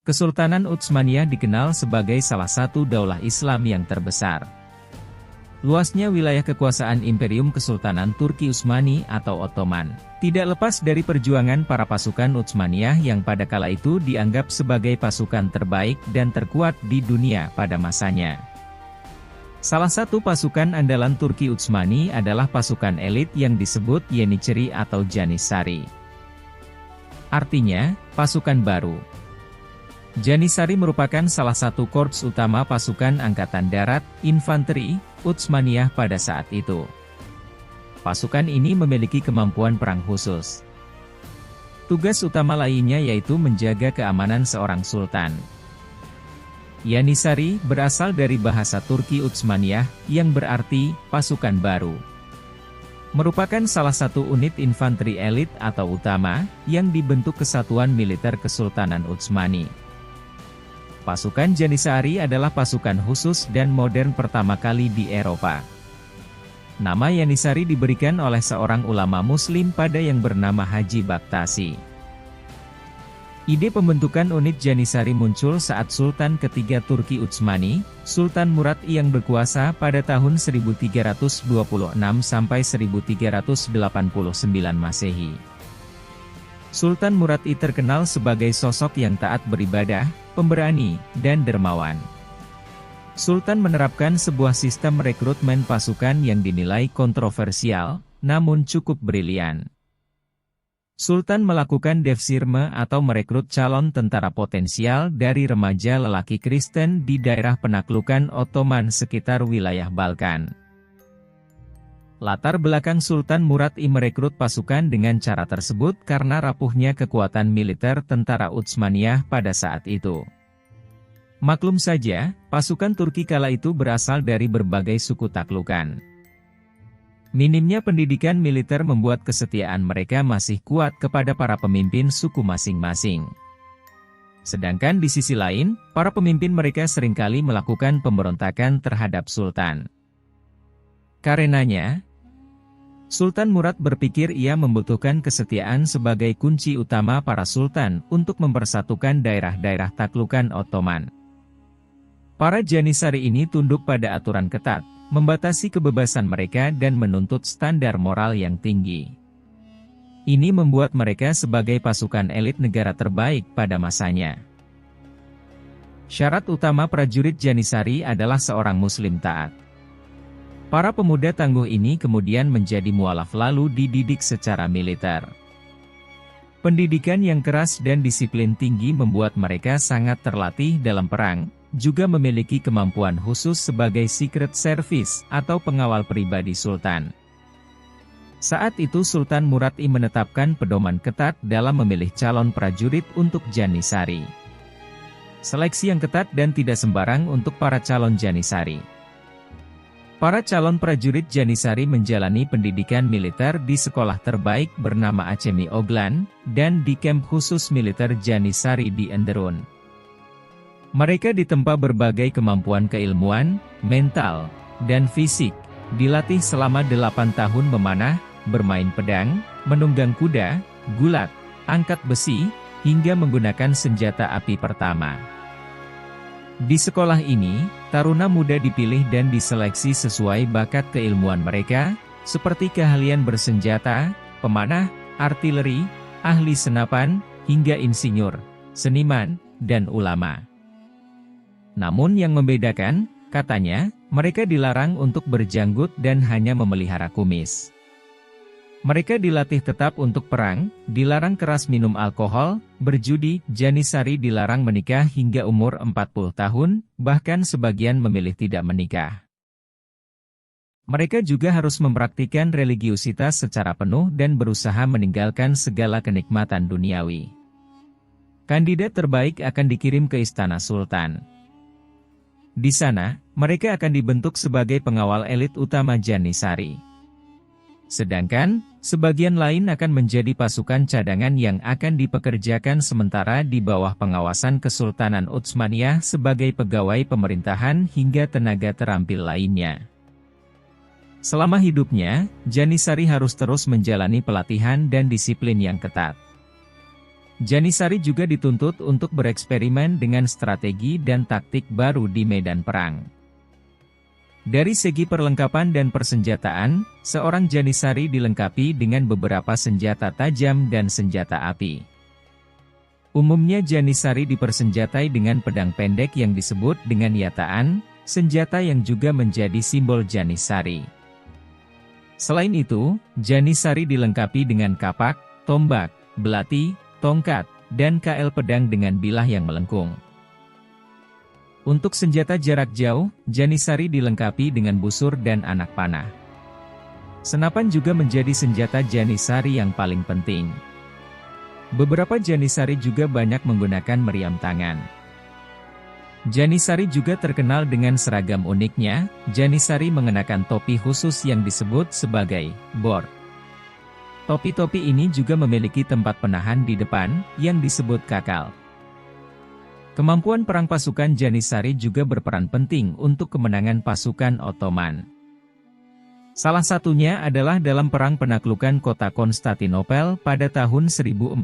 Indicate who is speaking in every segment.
Speaker 1: Kesultanan Utsmaniyah dikenal sebagai salah satu daulah Islam yang terbesar. Luasnya wilayah kekuasaan Imperium Kesultanan Turki Utsmani atau Ottoman tidak lepas dari perjuangan para pasukan Utsmaniyah yang pada kala itu dianggap sebagai pasukan terbaik dan terkuat di dunia pada masanya. Salah satu pasukan andalan Turki Utsmani adalah pasukan elit yang disebut Yeniçeri atau Janissary. Artinya, pasukan baru. Janissary merupakan salah satu korps utama pasukan Angkatan Darat, Infanteri, Utsmaniyah pada saat itu. Pasukan ini memiliki kemampuan perang khusus. Tugas utama lainnya yaitu menjaga keamanan seorang sultan. Janissary berasal dari bahasa Turki Utsmaniyah, yang berarti pasukan baru. Merupakan salah satu unit infanteri elit atau utama, yang dibentuk Kesatuan Militer Kesultanan Utsmani. Pasukan Janissary adalah pasukan khusus dan modern pertama kali di Eropa. Nama Janissary diberikan oleh seorang ulama muslim pada yang bernama Haji Baktasi. Ide pembentukan unit Janissary muncul saat Sultan ketiga Turki Utsmani, Sultan Murad I yang berkuasa pada tahun 1326 sampai 1389 Masehi. Sultan Murad I terkenal sebagai sosok yang taat beribadah, pemberani, dan dermawan. Sultan menerapkan sebuah sistem rekrutmen pasukan yang dinilai kontroversial, namun cukup brilian. Sultan melakukan devshirme atau merekrut calon tentara potensial dari remaja lelaki Kristen di daerah penaklukan Ottoman sekitar wilayah Balkan. Latar belakang Sultan Murad I merekrut pasukan dengan cara tersebut karena rapuhnya kekuatan militer tentara Utsmaniyah pada saat itu. Maklum saja, pasukan Turki kala itu berasal dari berbagai suku taklukan. Minimnya pendidikan militer membuat kesetiaan mereka masih kuat kepada para pemimpin suku masing-masing. Sedangkan di sisi lain, para pemimpin mereka seringkali melakukan pemberontakan terhadap Sultan. Karenanya, Sultan Murad berpikir ia membutuhkan kesetiaan sebagai kunci utama para sultan untuk mempersatukan daerah-daerah taklukan Ottoman. Para Janissary ini tunduk pada aturan ketat, membatasi kebebasan mereka dan menuntut standar moral yang tinggi. Ini membuat mereka sebagai pasukan elit negara terbaik pada masanya. Syarat utama prajurit Janissary adalah seorang muslim taat. Para pemuda tangguh ini kemudian menjadi mualaf lalu dididik secara militer. Pendidikan yang keras dan disiplin tinggi membuat mereka sangat terlatih dalam perang, juga memiliki kemampuan khusus sebagai secret service atau pengawal pribadi Sultan. Saat itu Sultan Murad I menetapkan pedoman ketat dalam memilih calon prajurit untuk Janissary. Seleksi yang ketat dan tidak sembarang untuk para calon Janissary. Para calon prajurit Janissary menjalani pendidikan militer di sekolah terbaik bernama Acemi Oglan, dan di kamp khusus militer Janissary di Enderun. Mereka ditempa berbagai kemampuan keilmuan, mental, dan fisik, dilatih selama 8 tahun memanah, bermain pedang, menunggang kuda, gulat, angkat besi, hingga menggunakan senjata api pertama. Di sekolah ini, taruna muda dipilih dan diseleksi sesuai bakat keilmuan mereka, seperti keahlian bersenjata, pemanah, artileri, ahli senapan, hingga insinyur, seniman, dan ulama. Namun yang membedakan, katanya, mereka dilarang untuk berjanggut dan hanya memelihara kumis. Mereka dilatih tetap untuk perang, dilarang keras minum alkohol, berjudi, Janissary dilarang menikah hingga umur 40 tahun, bahkan sebagian memilih tidak menikah. Mereka juga harus mempraktikkan religiusitas secara penuh dan berusaha meninggalkan segala kenikmatan duniawi. Kandidat terbaik akan dikirim ke istana Sultan. Di sana, mereka akan dibentuk sebagai pengawal elit utama Janissary. Sedangkan, sebagian lain akan menjadi pasukan cadangan yang akan dipekerjakan sementara di bawah pengawasan Kesultanan Utsmaniyah sebagai pegawai pemerintahan hingga tenaga terampil lainnya. Selama hidupnya, Janissary harus terus menjalani pelatihan dan disiplin yang ketat. Janisari juga dituntut untuk bereksperimen dengan strategi dan taktik baru di medan perang. Dari segi perlengkapan dan persenjataan, seorang Janisari dilengkapi dengan beberapa senjata tajam dan senjata api. Umumnya Janisari dipersenjatai dengan pedang pendek yang disebut dengan yataan, senjata yang juga menjadi simbol Janisari. Selain itu, Janisari dilengkapi dengan kapak, tombak, belati, tongkat, dan kail pedang dengan bilah yang melengkung. Untuk senjata jarak jauh, Janisari dilengkapi dengan busur dan anak panah. Senapan juga menjadi senjata Janisari yang paling penting. Beberapa Janisari juga banyak menggunakan meriam tangan. Janisari juga terkenal dengan seragam uniknya. Janisari mengenakan topi khusus yang disebut sebagai bor. Topi-topi ini juga memiliki tempat penahan di depan, yang disebut kakal. Kemampuan perang pasukan Janisari juga berperan penting untuk kemenangan pasukan Ottoman. Salah satunya adalah dalam perang penaklukan kota Konstantinopel pada tahun 1453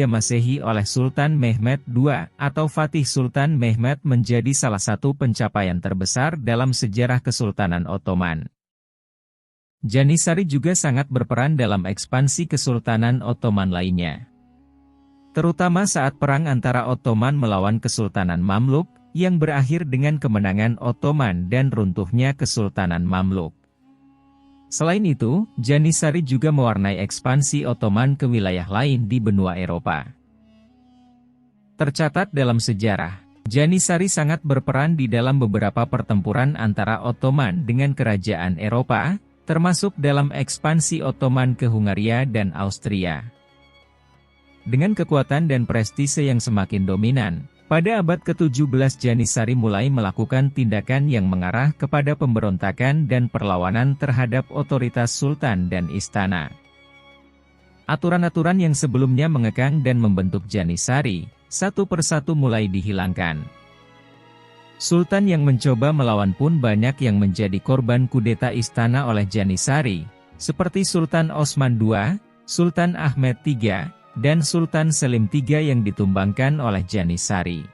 Speaker 1: Masehi oleh Sultan Mehmed II, atau Fatih Sultan Mehmed menjadi salah satu pencapaian terbesar dalam sejarah Kesultanan Ottoman. Janisari juga sangat berperan dalam ekspansi Kesultanan Ottoman lainnya. Terutama saat perang antara Ottoman melawan Kesultanan Mamluk, yang berakhir dengan kemenangan Ottoman dan runtuhnya Kesultanan Mamluk. Selain itu, Janisari juga mewarnai ekspansi Ottoman ke wilayah lain di benua Eropa. Tercatat dalam sejarah, Janisari sangat berperan di dalam beberapa pertempuran antara Ottoman dengan kerajaan Eropa, termasuk dalam ekspansi Ottoman ke Hungaria dan Austria. Dengan kekuatan dan prestise yang semakin dominan, pada abad ke-17 Janisari mulai melakukan tindakan yang mengarah kepada pemberontakan dan perlawanan terhadap otoritas sultan dan istana. Aturan-aturan yang sebelumnya mengekang dan membentuk Janisari, satu persatu mulai dihilangkan. Sultan yang mencoba melawan pun banyak yang menjadi korban kudeta istana oleh Janisari, seperti Sultan Osman II, Sultan Ahmed III, dan Sultan Selim III yang ditumbangkan oleh Janisari.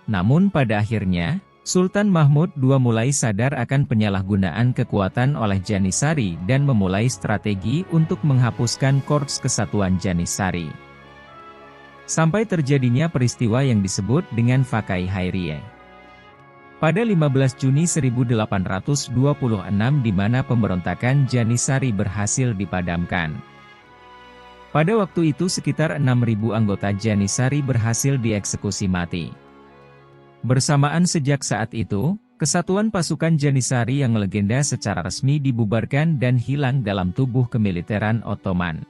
Speaker 1: Namun pada akhirnya, Sultan Mahmud II mulai sadar akan penyalahgunaan kekuatan oleh Janisari dan memulai strategi untuk menghapuskan Korps Kesatuan Janisari. Sampai terjadinya peristiwa yang disebut dengan Fakai Hairiyeh. Pada 15 Juni 1826 di mana pemberontakan Janisari berhasil dipadamkan. Pada waktu itu sekitar 6.000 anggota Janisari berhasil dieksekusi mati. Bersamaan sejak saat itu, kesatuan pasukan Janisari yang legenda secara resmi dibubarkan dan hilang dalam tubuh kemiliteran Ottoman.